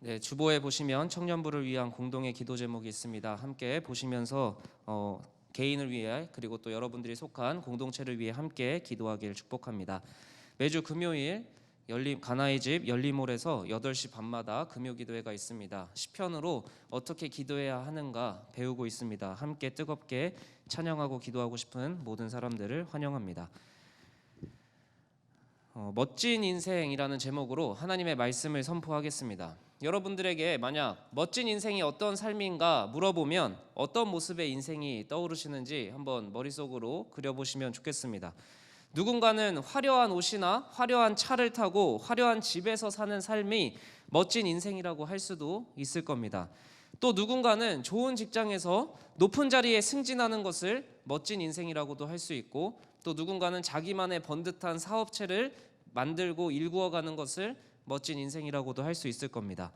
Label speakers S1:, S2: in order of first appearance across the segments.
S1: 네, 주보에 보시면 청년부를 위한 공동의 기도 제목이 있습니다. 함께 보시면서 개인을 위해 그리고 또 여러분들이 속한 공동체를 위해 함께 기도하길 축복합니다. 매주 금요일 가나의 집 열리몰에서 8시 반마다 금요 기도회가 있습니다. 시편으로 어떻게 기도해야 하는가 배우고 있습니다. 함께 뜨겁게 찬양하고 기도하고 싶은 모든 사람들을 환영합니다. 멋진 인생이라는 제목으로 하나님의 말씀을 선포하겠습니다. 여러분들에게 만약 멋진 인생이 어떤 삶인가 물어보면 어떤 모습의 인생이 떠오르시는지 한번 머릿속으로 그려보시면 좋겠습니다. 누군가는 화려한 옷이나 화려한 차를 타고 화려한 집에서 사는 삶이 멋진 인생이라고 할 수도 있을 겁니다. 또 누군가는 좋은 직장에서 높은 자리에 승진하는 것을 멋진 인생이라고도 할 수 있고, 또 누군가는 자기만의 번듯한 사업체를 만들고 일구어가는 것을 멋진 인생이라고도 할 수 있을 겁니다.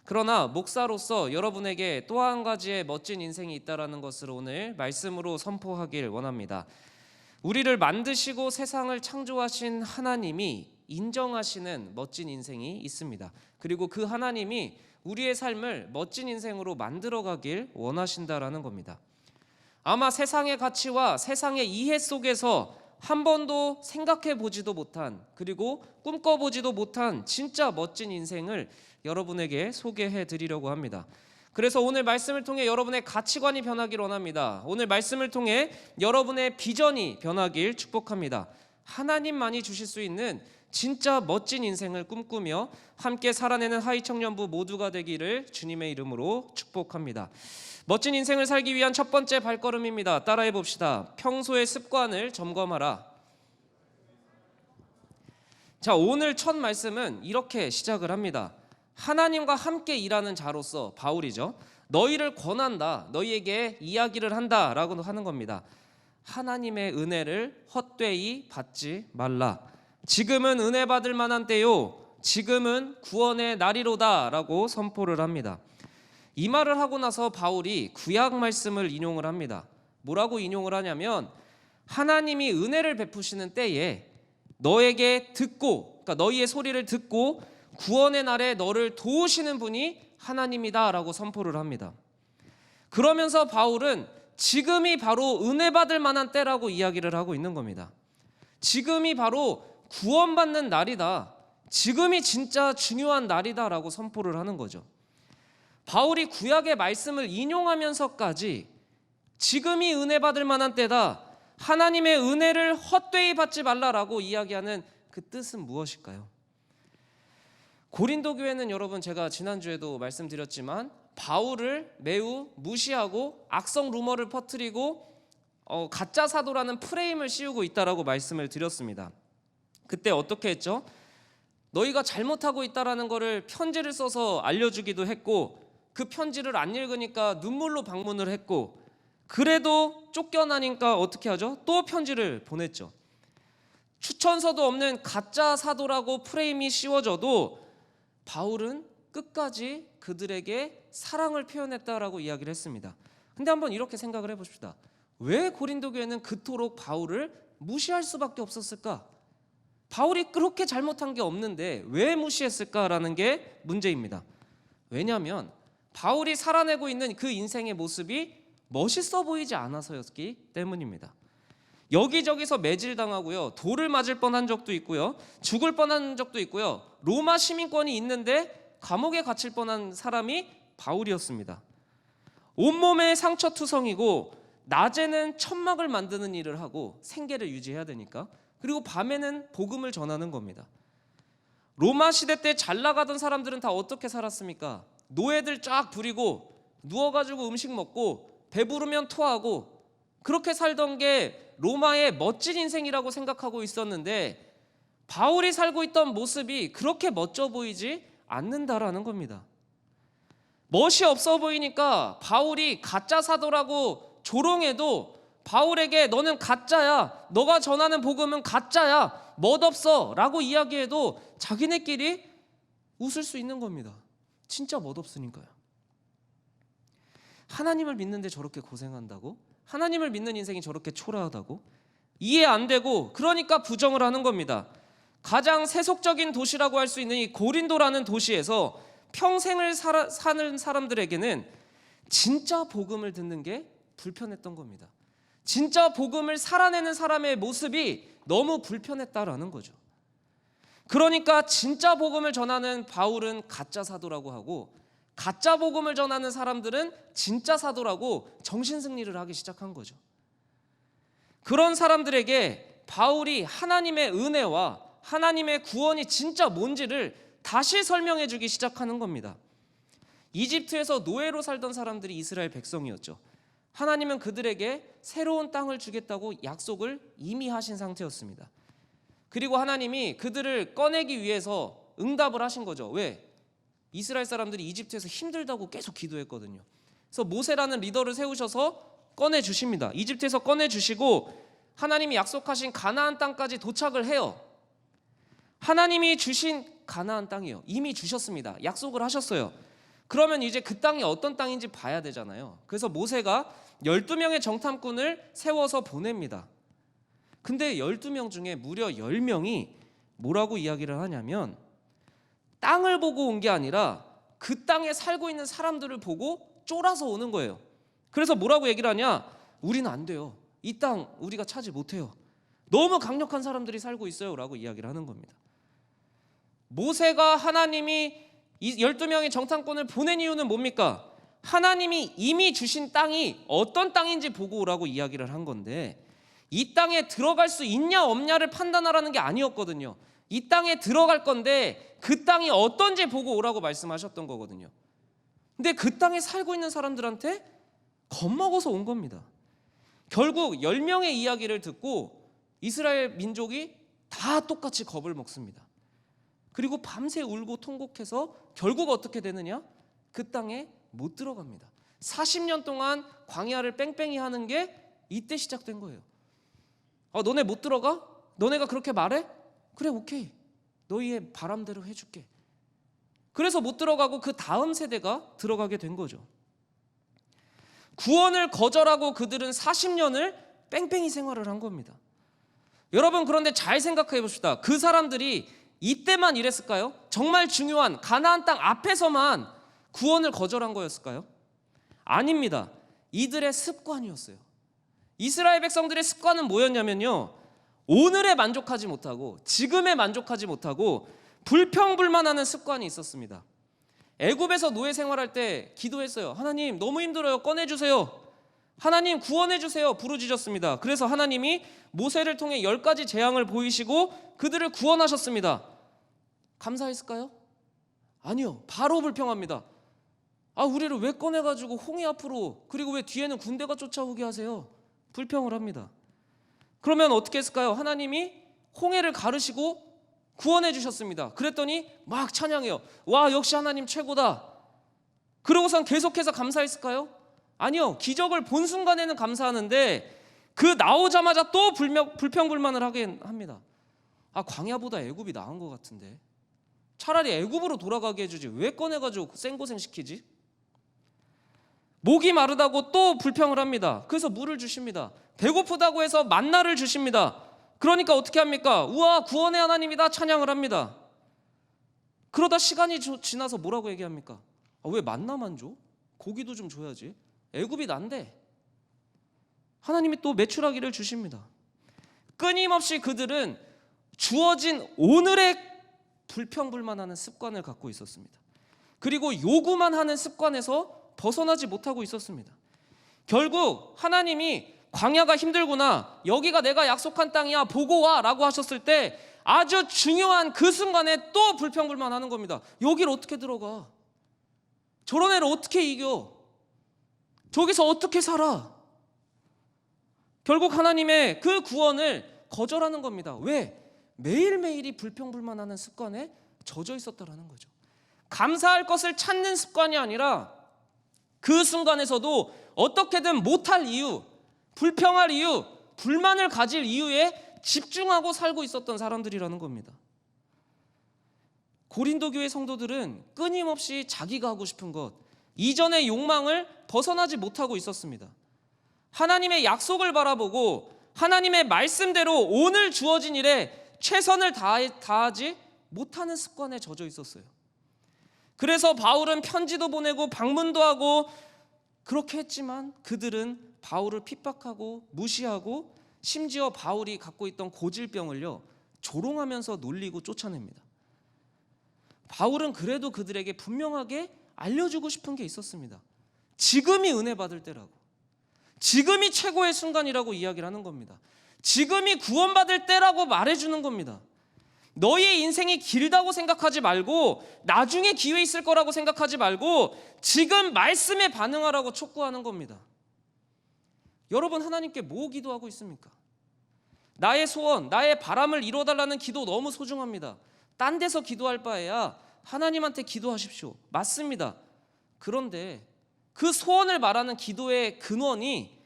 S1: 그러나 목사로서 여러분에게 또 한 가지의 멋진 인생이 있다는 것을 오늘 말씀으로 선포하길 원합니다. 우리를 만드시고 세상을 창조하신 하나님이 인정하시는 멋진 인생이 있습니다. 그리고 그 하나님이 우리의 삶을 멋진 인생으로 만들어가길 원하신다라는 겁니다. 아마 세상의 가치와 세상의 이해 속에서 한 번도 생각해 보지도 못한, 그리고 꿈꿔보지도 못한 진짜 멋진 인생을 여러분에게 소개해 드리려고 합니다. 그래서 오늘 말씀을 통해 여러분의 가치관이 변하길 원합니다. 오늘 말씀을 통해 여러분의 비전이 변하길 축복합니다. 하나님만이 주실 수 있는 진짜 멋진 인생을 꿈꾸며 함께 살아내는 하이청년부 모두가 되기를 주님의 이름으로 축복합니다. 멋진 인생을 살기 위한 첫 번째 발걸음입니다. 따라해 봅시다. 평소의 습관을 점검하라. 자, 오늘 첫 말씀은 이렇게 시작을 합니다. 하나님과 함께 일하는 자로서 바울이죠. 너희를 권한다, 너희에게 이야기를 한다 라고 하는 겁니다. 하나님의 은혜를 헛되이 받지 말라. 지금은 은혜 받을 만한 때요, 지금은 구원의 날이로다 라고 선포를 합니다. 이 말을 하고 나서 바울이 구약 말씀을 인용을 합니다. 뭐라고 인용을 하냐면, 하나님이 은혜를 베푸시는 때에 너에게 듣고, 그러니까 너희의 소리를 듣고 구원의 날에 너를 도우시는 분이 하나님이다 라고 선포를 합니다. 그러면서 바울은 지금이 바로 은혜 받을 만한 때라고 이야기를 하고 있는 겁니다. 지금이 바로 구원받는 날이다, 지금이 진짜 중요한 날이다 라고 선포를 하는 거죠. 바울이 구약의 말씀을 인용하면서까지 지금이 은혜 받을 만한 때다, 하나님의 은혜를 헛되이 받지 말라라고 이야기하는 그 뜻은 무엇일까요? 고린도 교회는 여러분, 제가 지난주에도 말씀드렸지만 바울을 매우 무시하고 악성 루머를 퍼뜨리고 가짜 사도라는 프레임을 씌우고 있다라고 말씀을 드렸습니다. 그때 어떻게 했죠? 너희가 잘못하고 있다라는 것을 편지를 써서 알려주기도 했고, 그 편지를 안 읽으니까 눈물로 방문을 했고, 그래도 쫓겨나니까 어떻게 하죠? 또 편지를 보냈죠. 추천서도 없는 가짜 사도라고 프레임이 씌워져도 바울은 끝까지 그들에게 사랑을 표현했다라고 이야기를 했습니다. 근데 한번 이렇게 생각을 해봅시다. 왜 고린도 교회는 그토록 바울을 무시할 수밖에 없었을까? 바울이 그렇게 잘못한 게 없는데 왜 무시했을까라는 게 문제입니다. 왜냐하면 바울이 살아내고 있는 그 인생의 모습이 멋있어 보이지 않아서였기 때문입니다. 여기저기서 매질당하고요, 돌을 맞을 뻔한 적도 있고요, 죽을 뻔한 적도 있고요, 로마 시민권이 있는데 감옥에 갇힐 뻔한 사람이 바울이었습니다. 온몸에 상처투성이고 낮에는 천막을 만드는 일을 하고 생계를 유지해야 되니까, 그리고 밤에는 복음을 전하는 겁니다. 로마 시대 때 잘 나가던 사람들은 다 어떻게 살았습니까? 노예들 쫙 부리고 누워가지고 음식 먹고 배부르면 토하고, 그렇게 살던 게 로마의 멋진 인생이라고 생각하고 있었는데 바울이 살고 있던 모습이 그렇게 멋져 보이지 않는다라는 겁니다. 멋이 없어 보이니까 바울이 가짜 사도라고 조롱해도 바울에게 너는 가짜야, 너가 전하는 복음은 가짜야, 멋없어 라고 이야기해도 자기네끼리 웃을 수 있는 겁니다. 진짜 멋없으니까요. 하나님을 믿는데 저렇게 고생한다고? 하나님을 믿는 인생이 저렇게 초라하다고? 이해 안 되고, 그러니까 부정을 하는 겁니다. 가장 세속적인 도시라고 할 수 있는 이 고린도라는 도시에서 평생을 사는 사람들에게는 진짜 복음을 듣는 게 불편했던 겁니다. 진짜 복음을 살아내는 사람의 모습이 너무 불편했다라는 거죠. 그러니까 진짜 복음을 전하는 바울은 가짜 사도라고 하고, 가짜 복음을 전하는 사람들은 진짜 사도라고 정신승리를 하기 시작한 거죠. 그런 사람들에게 바울이 하나님의 은혜와 하나님의 구원이 진짜 뭔지를 다시 설명해 주기 시작하는 겁니다. 이집트에서 노예로 살던 사람들이 이스라엘 백성이었죠. 하나님은 그들에게 새로운 땅을 주겠다고 약속을 이미 하신 상태였습니다. 그리고 하나님이 그들을 꺼내기 위해서 응답을 하신 거죠. 왜? 이스라엘 사람들이 이집트에서 힘들다고 계속 기도했거든요. 그래서 모세라는 리더를 세우셔서 꺼내주십니다. 이집트에서 꺼내주시고 하나님이 약속하신 가나안 땅까지 도착을 해요. 하나님이 주신 가나안 땅이요, 이미 주셨습니다. 약속을 하셨어요. 그러면 이제 그 땅이 어떤 땅인지 봐야 되잖아요. 그래서 모세가 12명의 정탐꾼을 세워서 보냅니다. 근데 12명 중에 무려 10명이 뭐라고 이야기를 하냐면, 땅을 보고 온 게 아니라 그 땅에 살고 있는 사람들을 보고 쫄아서 오는 거예요. 그래서 뭐라고 얘기를 하냐? 우리는 안 돼요. 이 땅 우리가 차지 못해요. 너무 강력한 사람들이 살고 있어요 라고 이야기를 하는 겁니다. 모세가 하나님이 이 12명의 정탐꾼을 보낸 이유는 뭡니까? 하나님이 이미 주신 땅이 어떤 땅인지 보고 오라고 이야기를 한 건데, 이 땅에 들어갈 수 있냐 없냐를 판단하라는 게 아니었거든요. 이 땅에 들어갈 건데 그 땅이 어떤지 보고 오라고 말씀하셨던 거거든요. 근데 그 땅에 살고 있는 사람들한테 겁먹어서 온 겁니다. 결국 10명의 이야기를 듣고 이스라엘 민족이 다 똑같이 겁을 먹습니다. 그리고 밤새 울고 통곡해서 결국 어떻게 되느냐? 그 땅에 못 들어갑니다. 40년 동안 광야를 뺑뺑이 하는 게 이때 시작된 거예요. 너네 못 들어가? 너네가 그렇게 말해? 그래, 오케이, 너희의 바람대로 해줄게. 그래서 못 들어가고 그 다음 세대가 들어가게 된 거죠. 구원을 거절하고 그들은 40년을 뺑뺑이 생활을 한 겁니다. 여러분, 그런데 잘 생각해 봅시다. 그 사람들이 이때만 이랬을까요? 정말 중요한 가나안 땅 앞에서만 구원을 거절한 거였을까요? 아닙니다. 이들의 습관이었어요. 이스라엘 백성들의 습관은 뭐였냐면요, 오늘에 만족하지 못하고 지금에 만족하지 못하고 불평불만하는 습관이 있었습니다. 애굽에서 노예 생활할 때 기도했어요. 하나님, 너무 힘들어요, 꺼내주세요. 하나님, 구원해주세요, 부르짖었습니다. 그래서 하나님이 모세를 통해 10가지 재앙을 보이시고 그들을 구원하셨습니다. 감사했을까요? 아니요, 바로 불평합니다. 우리를 왜 꺼내가지고 홍해 앞으로, 그리고 왜 뒤에는 군대가 쫓아오게 하세요? 불평을 합니다. 그러면 어떻게 했을까요? 하나님이 홍해를 가르시고 구원해 주셨습니다. 그랬더니 막 찬양해요. 와, 역시 하나님 최고다. 그러고선 계속해서 감사했을까요? 아니요, 기적을 본 순간에는 감사하는데 그 나오자마자 또 불평불만을 하게 합니다. 광야보다 애굽이 나은 것 같은데, 차라리 애굽으로 돌아가게 해주지 왜 꺼내가지고 생고생 시키지? 목이 마르다고 또 불평을 합니다. 그래서 물을 주십니다. 배고프다고 해서 만나를 주십니다. 그러니까 어떻게 합니까? 우와, 구원의 하나님이다, 찬양을 합니다. 그러다 시간이 지나서 뭐라고 얘기합니까? 왜 만나만 줘? 고기도 좀 줘야지. 애굽이 난데. 하나님이 또 메추라기를 주십니다. 끊임없이 그들은 주어진 오늘의 불평불만하는 습관을 갖고 있었습니다. 그리고 요구만 하는 습관에서 벗어나지 못하고 있었습니다. 결국 하나님이 광야가 힘들구나, 여기가 내가 약속한 땅이야, 보고 와 라고 하셨을 때 아주 중요한 그 순간에 또 불평불만하는 겁니다. 여기를 어떻게 들어가? 저런 애를 어떻게 이겨? 저기서 어떻게 살아? 결국 하나님의 그 구원을 거절하는 겁니다. 왜? 매일매일이 불평불만하는 습관에 젖어 있었다라는 거죠. 감사할 것을 찾는 습관이 아니라 그 순간에서도 어떻게든 못할 이유, 불평할 이유, 불만을 가질 이유에 집중하고 살고 있었던 사람들이라는 겁니다. 고린도 교회 성도들은 끊임없이 자기가 하고 싶은 것, 이전의 욕망을 벗어나지 못하고 있었습니다. 하나님의 약속을 바라보고 하나님의 말씀대로 오늘 주어진 일에 최선을 다하지 못하는 습관에 젖어 있었어요. 그래서 바울은 편지도 보내고 방문도 하고 그렇게 했지만 그들은 바울을 핍박하고 무시하고 심지어 바울이 갖고 있던 고질병을요 조롱하면서 놀리고 쫓아냅니다. 바울은 그래도 그들에게 분명하게 알려주고 싶은 게 있었습니다. 지금이 은혜 받을 때라고, 지금이 최고의 순간이라고 이야기를 하는 겁니다. 지금이 구원받을 때라고 말해주는 겁니다. 너희의 인생이 길다고 생각하지 말고, 나중에 기회 있을 거라고 생각하지 말고 지금 말씀에 반응하라고 촉구하는 겁니다. 여러분, 하나님께 뭐 기도하고 있습니까? 나의 소원, 나의 바람을 이루어달라는 기도 너무 소중합니다. 딴 데서 기도할 바에야 하나님한테 기도하십시오. 맞습니다. 그런데 그 소원을 말하는 기도의 근원이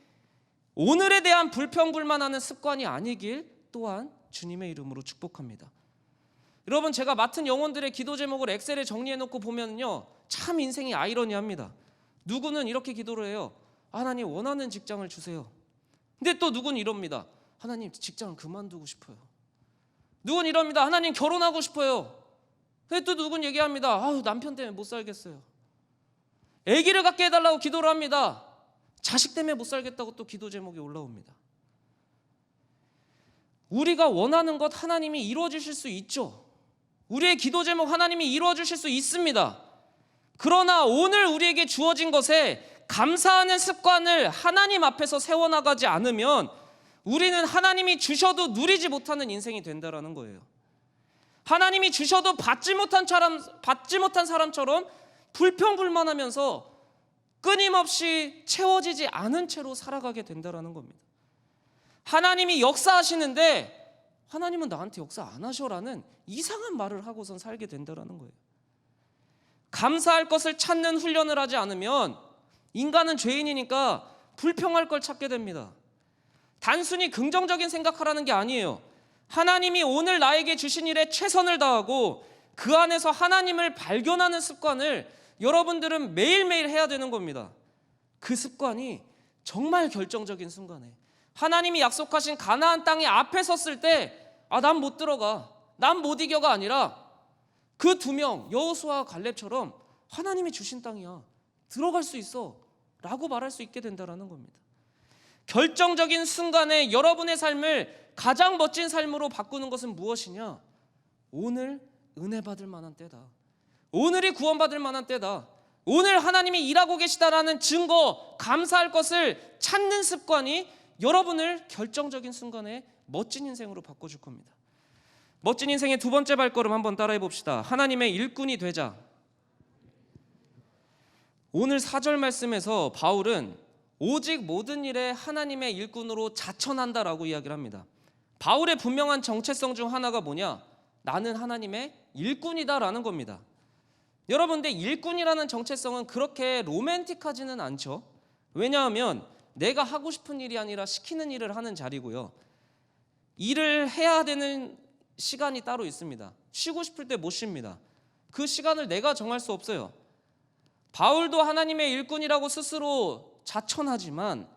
S1: 오늘에 대한 불평불만하는 습관이 아니길 또한 주님의 이름으로 축복합니다. 여러분, 제가 맡은 영혼들의 기도 제목을 엑셀에 정리해놓고 보면요 참 인생이 아이러니합니다. 누구는 이렇게 기도를 해요. 하나님, 원하는 직장을 주세요. 근데 또 누구는 이럽니다. 하나님, 직장을 그만두고 싶어요. 누구는 이럽니다. 하나님, 결혼하고 싶어요. 근데 또 누구는 얘기합니다. 아유, 남편 때문에 못 살겠어요. 아기를 갖게 해달라고 기도를 합니다. 자식 때문에 못 살겠다고 또 기도 제목이 올라옵니다. 우리가 원하는 것 하나님이 이루어 주실 수 있죠. 우리의 기도 제목 하나님이 이루어 주실 수 있습니다. 그러나 오늘 우리에게 주어진 것에 감사하는 습관을 하나님 앞에서 세워나가지 않으면 우리는 하나님이 주셔도 누리지 못하는 인생이 된다라는 거예요. 하나님이 주셔도 받지 못한 사람처럼 불평불만하면서 끊임없이 채워지지 않은 채로 살아가게 된다라는 겁니다. 하나님이 역사하시는데 하나님은 나한테 역사 안 하셔라는 이상한 말을 하고선 살게 된다라는 거예요. 감사할 것을 찾는 훈련을 하지 않으면 인간은 죄인이니까 불평할 걸 찾게 됩니다. 단순히 긍정적인 생각하라는 게 아니에요. 하나님이 오늘 나에게 주신 일에 최선을 다하고 그 안에서 하나님을 발견하는 습관을 여러분들은 매일매일 해야 되는 겁니다. 그 습관이 정말 결정적인 순간에 하나님이 약속하신 가나안 땅에 앞에 섰을 때 난 못 들어가, 난 못 이겨가 아니라 그 두 명 여호수아와 갈렙처럼 하나님이 주신 땅이야, 들어갈 수 있어 라고 말할 수 있게 된다는 겁니다. 결정적인 순간에 여러분의 삶을 가장 멋진 삶으로 바꾸는 것은 무엇이냐? 오늘 은혜 받을 만한 때다. 오늘이 구원받을 만한 때다. 오늘 하나님이 일하고 계시다라는 증거, 감사할 것을 찾는 습관이 여러분을 결정적인 순간에 멋진 인생으로 바꿔줄 겁니다. 멋진 인생의 두 번째 발걸음 한번 따라해 봅시다. 하나님의 일꾼이 되자. 오늘 4절 말씀에서 바울은 오직 모든 일에 하나님의 일꾼으로 자천한다라고 이야기를 합니다. 바울의 분명한 정체성 중 하나가 뭐냐? 나는 하나님의 일꾼이다라는 겁니다. 여러분들, 일꾼이라는 정체성은 그렇게 로맨틱하지는 않죠. 왜냐하면 내가 하고 싶은 일이 아니라 시키는 일을 하는 자리고요, 일을 해야 되는 시간이 따로 있습니다. 쉬고 싶을 때 못 쉽니다. 그 시간을 내가 정할 수 없어요. 바울도 하나님의 일꾼이라고 스스로 자천하지만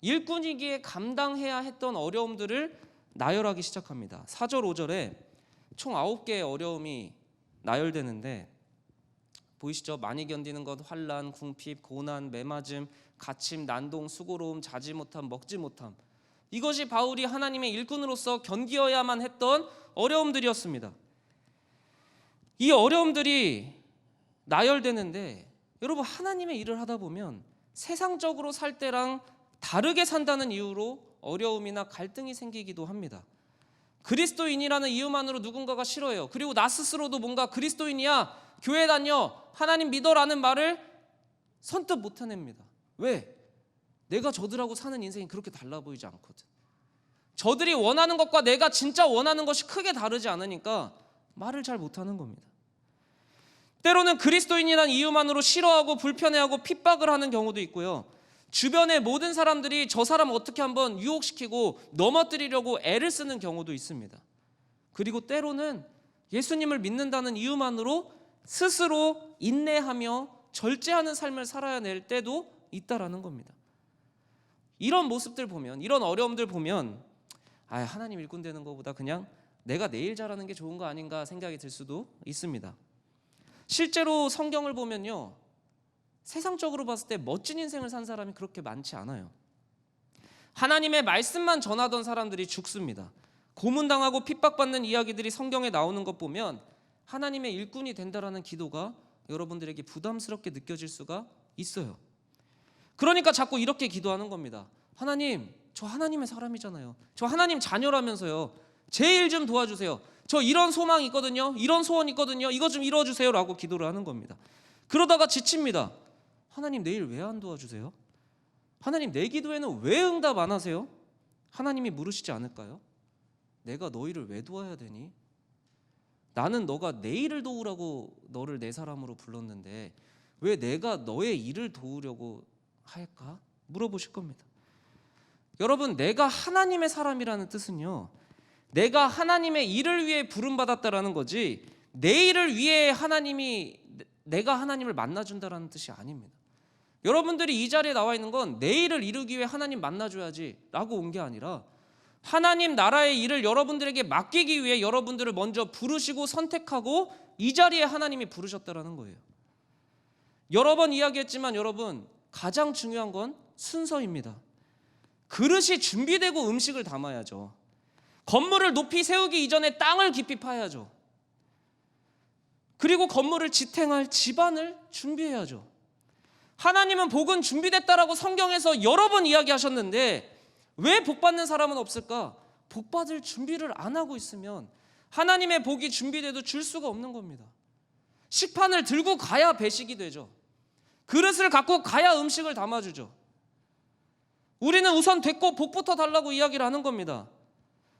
S1: 일꾼이기에 감당해야 했던 어려움들을 나열하기 시작합니다. 4절 5절에 총 9개의 어려움이 나열되는데 보이시죠? 많이 견디는 것, 환난, 궁핍, 고난, 매맞음, 갇힘, 난동, 수고로움, 자지 못함, 먹지 못함. 이것이 바울이 하나님의 일꾼으로서 견디어야만 했던 어려움들이었습니다. 이 어려움들이 나열되는데 여러분, 하나님의 일을 하다 보면 세상적으로 살 때랑 다르게 산다는 이유로 어려움이나 갈등이 생기기도 합니다. 그리스도인이라는 이유만으로 누군가가 싫어해요. 그리고 나 스스로도 뭔가 그리스도인이야, 교회 다녀, 하나님 믿어라는 말을 선뜻 못 해냅니다. 왜? 내가 저들하고 사는 인생이 그렇게 달라 보이지 않거든. 저들이 원하는 것과 내가 진짜 원하는 것이 크게 다르지 않으니까 말을 잘 못하는 겁니다. 때로는 그리스도인이란 이유만으로 싫어하고 불편해하고 핍박을 하는 경우도 있고요, 주변의 모든 사람들이 저 사람 어떻게 한번 유혹시키고 넘어뜨리려고 애를 쓰는 경우도 있습니다. 그리고 때로는 예수님을 믿는다는 이유만으로 스스로 인내하며 절제하는 삶을 살아야 될 때도 있다라는 겁니다. 이런 모습들 보면, 이런 어려움들 보면 하나님 일꾼 되는 것보다 그냥 내가 내일 잘하는 게 좋은 거 아닌가 생각이 들 수도 있습니다. 실제로 성경을 보면요, 세상적으로 봤을 때 멋진 인생을 산 사람이 그렇게 많지 않아요. 하나님의 말씀만 전하던 사람들이 죽습니다. 고문당하고 핍박받는 이야기들이 성경에 나오는 것 보면 하나님의 일꾼이 된다라는 기도가 여러분들에게 부담스럽게 느껴질 수가 있어요. 그러니까 자꾸 이렇게 기도하는 겁니다. 하나님, 저 하나님의 사람이잖아요. 저 하나님 자녀라면서요. 제 일 좀 도와주세요. 저 이런 소망이 있거든요. 이런 소원이 있거든요. 이거 좀 이뤄주세요 라고 기도를 하는 겁니다. 그러다가 지칩니다. 하나님, 내 일 왜 안 도와주세요? 하나님, 내 기도에는 왜 응답 안 하세요? 하나님이 물으시지 않을까요? 내가 너희를 왜 도와야 되니? 나는 너가 내 일을 도우라고 너를 내 사람으로 불렀는데 왜 내가 너의 일을 도우려고 할까? 물어보실 겁니다. 여러분, 내가 하나님의 사람이라는 뜻은요, 내가 하나님의 일을 위해 부름받았다라는 거지 내 일을 위해 내가 하나님을 만나준다라는 뜻이 아닙니다. 여러분들이 이 자리에 나와 있는 건 내 일을 이루기 위해 하나님 만나줘야지 라고 온 게 아니라 하나님 나라의 일을 여러분들에게 맡기기 위해 여러분들을 먼저 부르시고 선택하고 이 자리에 하나님이 부르셨다라는 거예요. 여러 번 이야기했지만 여러분, 가장 중요한 건 순서입니다. 그릇이 준비되고 음식을 담아야죠. 건물을 높이 세우기 이전에 땅을 깊이 파야죠. 그리고 건물을 지탱할 집안을 준비해야죠. 하나님은 복은 준비됐다라고 성경에서 여러 번 이야기하셨는데 왜 복받는 사람은 없을까? 복받을 준비를 안 하고 있으면 하나님의 복이 준비돼도 줄 수가 없는 겁니다. 식판을 들고 가야 배식이 되죠. 그릇을 갖고 가야 음식을 담아주죠. 우리는 우선 됐고 복부터 달라고 이야기를 하는 겁니다.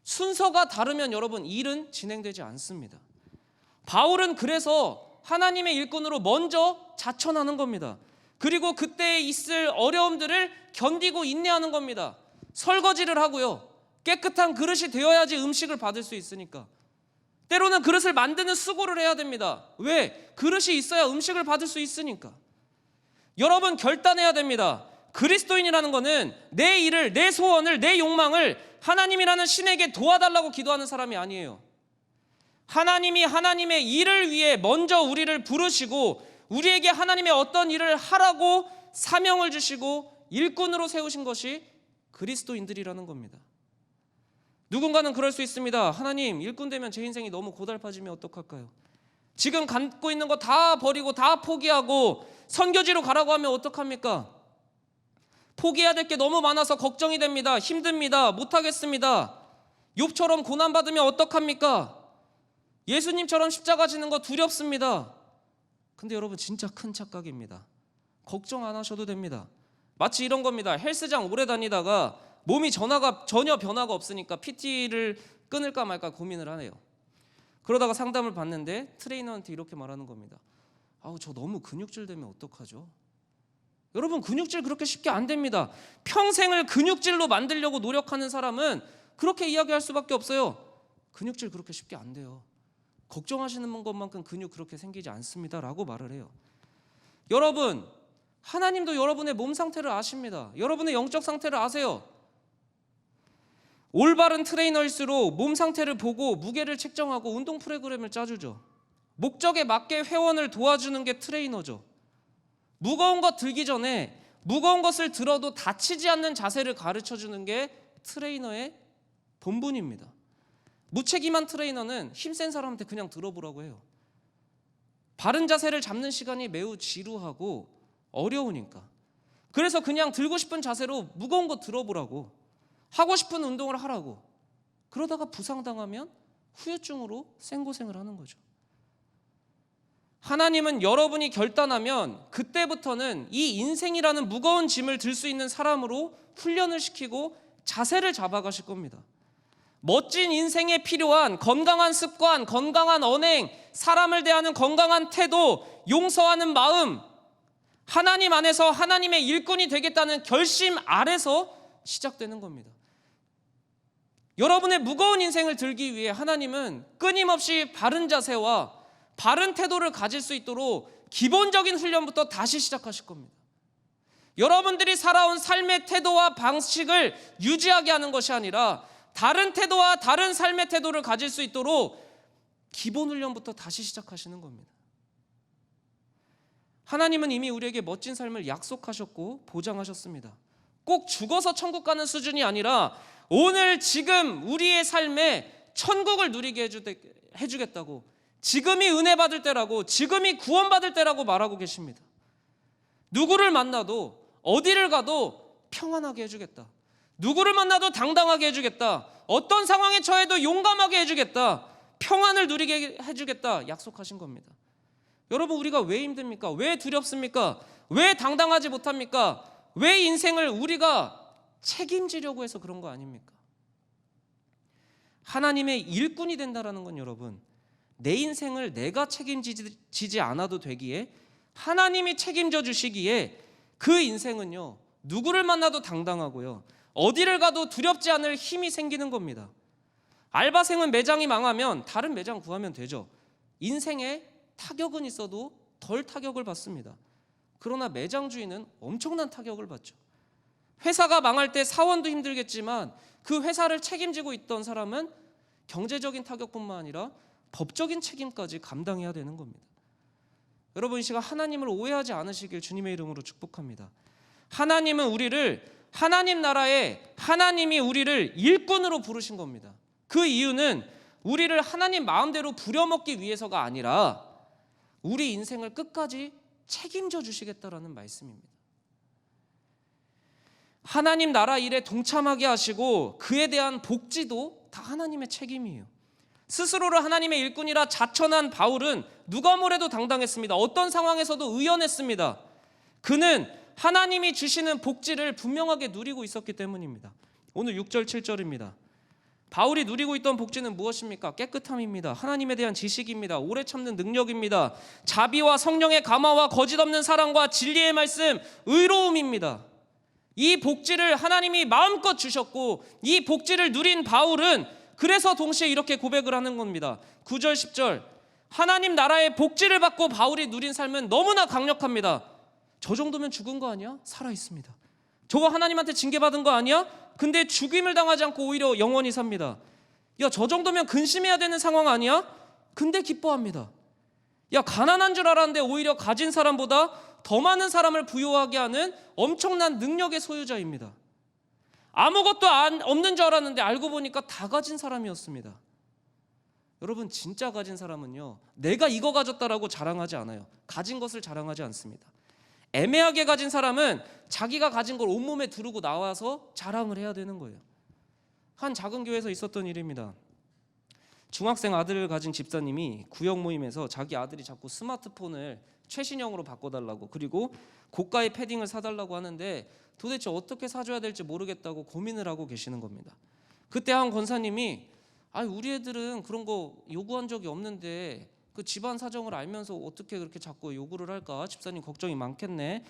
S1: 순서가 다르면 여러분, 일은 진행되지 않습니다. 바울은 그래서 하나님의 일꾼으로 먼저 자천하는 겁니다. 그리고 그때 있을 어려움들을 견디고 인내하는 겁니다. 설거지를 하고요, 깨끗한 그릇이 되어야지 음식을 받을 수 있으니까. 때로는 그릇을 만드는 수고를 해야 됩니다. 왜? 그릇이 있어야 음식을 받을 수 있으니까. 여러분, 결단해야 됩니다. 그리스도인이라는 것은 내 일을, 내 소원을, 내 욕망을 하나님이라는 신에게 도와달라고 기도하는 사람이 아니에요. 하나님이 하나님의 일을 위해 먼저 우리를 부르시고 우리에게 하나님의 어떤 일을 하라고 사명을 주시고 일꾼으로 세우신 것이 그리스도인들이라는 겁니다. 누군가는 그럴 수 있습니다. 하나님, 일꾼 되면 제 인생이 너무 고달파지면 어떡할까요? 지금 갖고 있는 거 다 버리고 다 포기하고 선교지로 가라고 하면 어떡합니까? 포기해야 될 게 너무 많아서 걱정이 됩니다. 힘듭니다. 못하겠습니다. 욥처럼 고난받으면 어떡합니까? 예수님처럼 십자가 지는 거 두렵습니다. 근데 여러분, 진짜 큰 착각입니다. 걱정 안 하셔도 됩니다. 마치 이런 겁니다. 헬스장 오래 다니다가 몸이 전혀 변화가 없으니까 PT를 끊을까 말까 고민을 하네요. 그러다가 상담을 받는데 트레이너한테 이렇게 말하는 겁니다. 아우, 저 너무 근육질 되면 어떡하죠? 여러분, 근육질 그렇게 쉽게 안 됩니다. 평생을 근육질로 만들려고 노력하는 사람은 그렇게 이야기할 수밖에 없어요. 근육질 그렇게 쉽게 안 돼요. 걱정하시는 것만큼 근육 그렇게 생기지 않습니다 라고 말을 해요. 여러분, 하나님도 여러분의 몸 상태를 아십니다. 여러분의 영적 상태를 아세요. 올바른 트레이너일수록 몸 상태를 보고 무게를 책정하고 운동 프로그램을 짜주죠. 목적에 맞게 회원을 도와주는 게 트레이너죠. 무거운 것 들기 전에 무거운 것을 들어도 다치지 않는 자세를 가르쳐주는 게 트레이너의 본분입니다. 무책임한 트레이너는 힘센 사람한테 그냥 들어보라고 해요. 바른 자세를 잡는 시간이 매우 지루하고 어려우니까. 그래서 그냥 들고 싶은 자세로 무거운 거 들어보라고, 하고 싶은 운동을 하라고. 그러다가 부상당하면 후유증으로 생고생을 하는 거죠. 하나님은 여러분이 결단하면 그때부터는 이 인생이라는 무거운 짐을 들 수 있는 사람으로 훈련을 시키고 자세를 잡아가실 겁니다. 멋진 인생에 필요한 건강한 습관, 건강한 언행, 사람을 대하는 건강한 태도, 용서하는 마음, 하나님 안에서 하나님의 일꾼이 되겠다는 결심 아래서 시작되는 겁니다. 여러분의 무거운 인생을 들기 위해 하나님은 끊임없이 바른 자세와 바른 태도를 가질 수 있도록 기본적인 훈련부터 다시 시작하실 겁니다. 여러분들이 살아온 삶의 태도와 방식을 유지하게 하는 것이 아니라 다른 태도와 다른 삶의 태도를 가질 수 있도록 기본 훈련부터 다시 시작하시는 겁니다. 하나님은 이미 우리에게 멋진 삶을 약속하셨고 보장하셨습니다. 꼭 죽어서 천국 가는 수준이 아니라 오늘 지금 우리의 삶에 천국을 누리게 해주겠다고, 지금이 은혜 받을 때라고, 지금이 구원받을 때라고 말하고 계십니다. 누구를 만나도 어디를 가도 평안하게 해주겠다. 누구를 만나도 당당하게 해주겠다. 어떤 상황에 처해도 용감하게 해주겠다. 평안을 누리게 해주겠다 약속하신 겁니다. 여러분, 우리가 왜 힘듭니까? 왜 두렵습니까? 왜 당당하지 못합니까? 왜 인생을 우리가 책임지려고 해서 그런 거 아닙니까? 하나님의 일꾼이 된다라는 건 여러분, 내 인생을 내가 책임지지 않아도 되기에 하나님이 책임져 주시기에 그 인생은요, 누구를 만나도 당당하고요, 어디를 가도 두렵지 않을 힘이 생기는 겁니다. 알바생은 매장이 망하면 다른 매장 구하면 되죠. 인생에 타격은 있어도 덜 타격을 받습니다. 그러나 매장 주인은 엄청난 타격을 받죠. 회사가 망할 때 사원도 힘들겠지만 그 회사를 책임지고 있던 사람은 경제적인 타격뿐만 아니라 법적인 책임까지 감당해야 되는 겁니다. 여러분, 이 시간 하나님을 오해하지 않으시길 주님의 이름으로 축복합니다. 하나님은 우리를 하나님 나라에 하나님이 우리를 일꾼으로 부르신 겁니다. 그 이유는 우리를 하나님 마음대로 부려먹기 위해서가 아니라 우리 인생을 끝까지 책임져 주시겠다라는 말씀입니다. 하나님 나라 일에 동참하게 하시고 그에 대한 복지도 다 하나님의 책임이에요. 스스로를 하나님의 일꾼이라 자천한 바울은 누가 뭐래도 당당했습니다. 어떤 상황에서도 의연했습니다. 그는 하나님이 주시는 복지를 분명하게 누리고 있었기 때문입니다. 오늘 6절 7절입니다. 바울이 누리고 있던 복지는 무엇입니까? 깨끗함입니다. 하나님에 대한 지식입니다. 오래 참는 능력입니다. 자비와 성령의 감화와 거짓 없는 사랑과 진리의 말씀, 의로움입니다. 이 복지를 하나님이 마음껏 주셨고 이 복지를 누린 바울은 그래서 동시에 이렇게 고백을 하는 겁니다. 9절 10절, 하나님 나라의 복지를 받고 바울이 누린 삶은 너무나 강력합니다. 저 정도면 죽은 거 아니야? 살아있습니다. 저거 하나님한테 징계받은 거 아니야? 근데 죽임을 당하지 않고 오히려 영원히 삽니다. 야, 저 정도면 근심해야 되는 상황 아니야? 근데 기뻐합니다. 야, 가난한 줄 알았는데 오히려 가진 사람보다 더 많은 사람을 부유하게 하는 엄청난 능력의 소유자입니다. 아무것도 없는 줄 알았는데 알고 보니까 다 가진 사람이었습니다. 여러분, 진짜 가진 사람은요, 내가 이거 가졌다라고 자랑하지 않아요. 가진 것을 자랑하지 않습니다. 애매하게 가진 사람은 자기가 가진 걸 온몸에 두르고 나와서 자랑을 해야 되는 거예요. 한 작은 교회에서 있었던 일입니다. 중학생 아들을 가진 집사님이 구역 모임에서 자기 아들이 자꾸 스마트폰을 최신형으로 바꿔달라고, 그리고 고가의 패딩을 사달라고 하는데 도대체 어떻게 사줘야 될지 모르겠다고 고민을 하고 계시는 겁니다. 그때 한 권사님이 우리 애들은 그런 거 요구한 적이 없는데 그 집안 사정을 알면서 어떻게 그렇게 자꾸 요구를 할까? 집사님 걱정이 많겠네.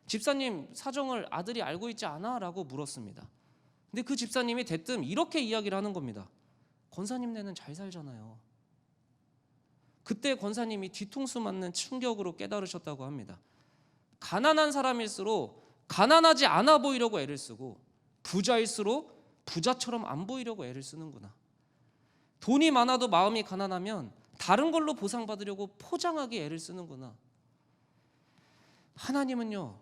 S1: 집사님 사정을 아들이 알고 있지 않아? 라고 물었습니다. 근데 그 집사님이 대뜸 이렇게 이야기를 하는 겁니다. 권사님네는 잘 살잖아요. 그때 권사님이 뒤통수 맞는 충격으로 깨달으셨다고 합니다. 가난한 사람일수록 가난하지 않아 보이려고 애를 쓰고 부자일수록 부자처럼 안 보이려고 애를 쓰는구나. 돈이 많아도 마음이 가난하면 다른 걸로 보상받으려고 포장하게 애를 쓰는구나. 하나님은요,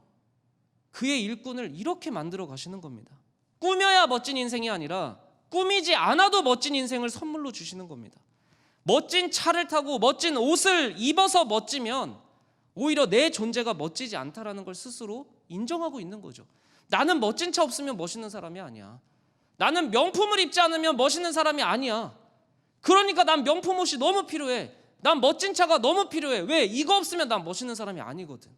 S1: 그의 일꾼을 이렇게 만들어 가시는 겁니다. 꾸며야 멋진 인생이 아니라 꾸미지 않아도 멋진 인생을 선물로 주시는 겁니다. 멋진 차를 타고 멋진 옷을 입어서 멋지면 오히려 내 존재가 멋지지 않다라는 걸 스스로 인정하고 있는 거죠. 나는 멋진 차 없으면 멋있는 사람이 아니야. 나는 명품을 입지 않으면 멋있는 사람이 아니야. 그러니까 난 명품 옷이 너무 필요해. 난 멋진 차가 너무 필요해. 왜? 이거 없으면 난 멋있는 사람이 아니거든.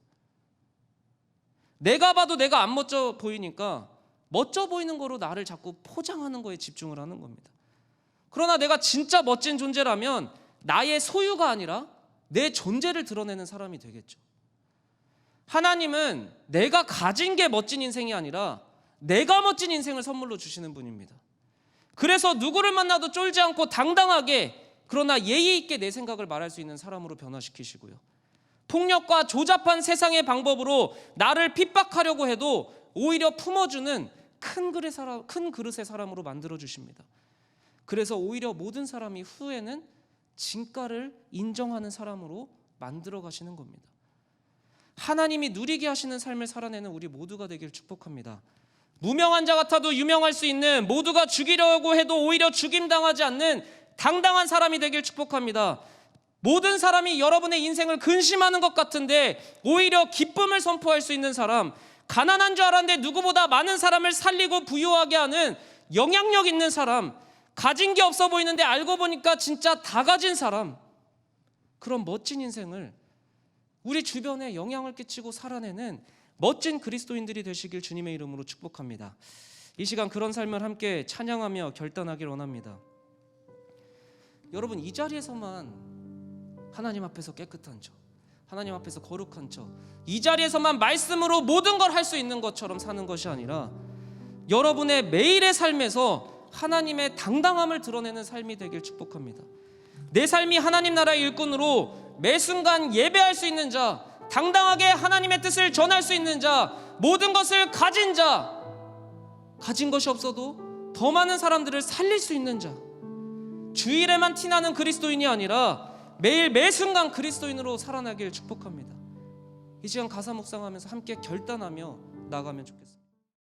S1: 내가 봐도 내가 안 멋져 보이니까 멋져 보이는 거로 나를 자꾸 포장하는 거에 집중을 하는 겁니다. 그러나 내가 진짜 멋진 존재라면 나의 소유가 아니라 내 존재를 드러내는 사람이 되겠죠. 하나님은 내가 가진 게 멋진 인생이 아니라 내가 멋진 인생을 선물로 주시는 분입니다. 그래서 누구를 만나도 쫄지 않고 당당하게, 그러나 예의 있게 내 생각을 말할 수 있는 사람으로 변화시키시고요. 폭력과 조잡한 세상의 방법으로 나를 핍박하려고 해도 오히려 품어주는 큰 그릇의 사람으로 만들어주십니다. 그래서 오히려 모든 사람이 후에는 진가를 인정하는 사람으로 만들어 가시는 겁니다. 하나님이 누리게 하시는 삶을 살아내는 우리 모두가 되길 축복합니다. 무명한 자 같아도 유명할 수 있는, 모두가 죽이려고 해도 오히려 죽임당하지 않는 당당한 사람이 되길 축복합니다. 모든 사람이 여러분의 인생을 근심하는 것 같은데 오히려 기쁨을 선포할 수 있는 사람, 가난한 줄 알았는데 누구보다 많은 사람을 살리고 부유하게 하는 영향력 있는 사람, 가진 게 없어 보이는데 알고 보니까 진짜 다 가진 사람, 그런 멋진 인생을 우리 주변에 영향을 끼치고 살아내는 멋진 그리스도인들이 되시길 주님의 이름으로 축복합니다. 이 시간 그런 삶을 함께 찬양하며 결단하길 원합니다. 여러분, 이 자리에서만 하나님 앞에서 깨끗한 척, 하나님 앞에서 거룩한 척, 이 자리에서만 말씀으로 모든 걸 할 수 있는 것처럼 사는 것이 아니라 여러분의 매일의 삶에서 하나님의 당당함을 드러내는 삶이 되길 축복합니다. 내 삶이 하나님 나라의 일꾼으로 매 순간 예배할 수 있는 자, 당당하게 하나님의 뜻을 전할 수 있는 자, 모든 것을 가진 자, 가진 것이 없어도 더 많은 사람들을 살릴 수 있는 자, 주일에만 티나는 그리스도인이 아니라 매일 매 순간 그리스도인으로 살아나길 축복합니다. 이 시간 가사 묵상하면서 함께 결단하며 나가면 좋겠습니다.